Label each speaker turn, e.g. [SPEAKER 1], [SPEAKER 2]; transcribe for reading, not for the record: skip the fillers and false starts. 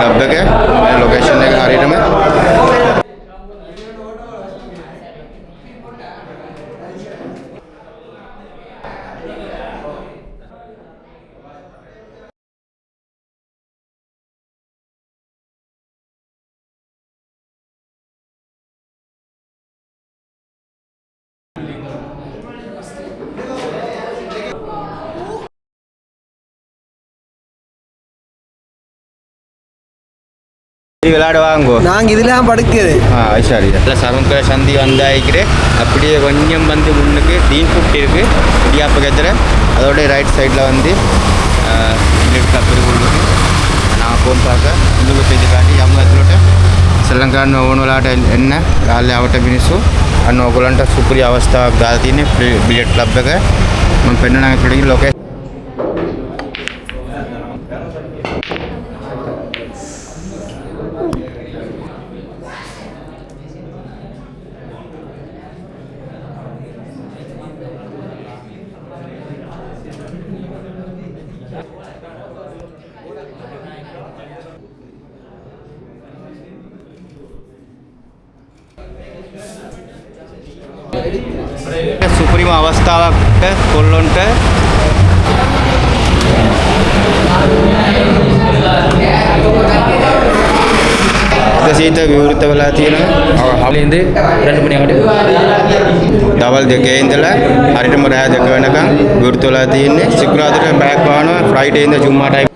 [SPEAKER 1] club එක location එක හරියටම விளையாடுவாங்க
[SPEAKER 2] நாங்கள் இதெல்லாம் படுக்குது
[SPEAKER 1] சரி இல்லை சருங்கர சந்தி வந்தாய்க்கிறே அப்படியே கொஞ்சம் வந்து முன்னுக்கு தீன் ஃபுட் இருக்குது இடியாப்பு கத்துற அதோட ரைட் சைடில் வந்து கப்பல் உள்ளுக்கு நான் ஃபோன் பார்க்க உள்ளுக்கு செய்து காட்டி அவங்க ඇතුළට ශ්‍රී ලංකාවේ ඕන වෙලාවට එන්න ගාල්ලේ ආවට මිනිස්සු අන්න ඕගොල්ලන්ට සුපිරි අවස්ථාවක් දාලා තියෙන්නේ බිලියඩ් ක්ලබ් එක මම පෙන්නන ඇතුළේ ලොකේෂන් සුපිරිම අවස්ථාවක් කොල්ලොන්ට සීත විවෘත වෙලා තියෙනවා
[SPEAKER 3] හවලින්ද 2 මණියකට
[SPEAKER 1] දවල් 2 ඉඳලා හරියටම රාත්‍රී 2 වෙනකම් විවෘත වෙලා තියෙන්නේ සිකුරාදාට බෑක් වහනවා ෆ්‍රයිඩේ ඉඳලා ජුම්මා ටයිම්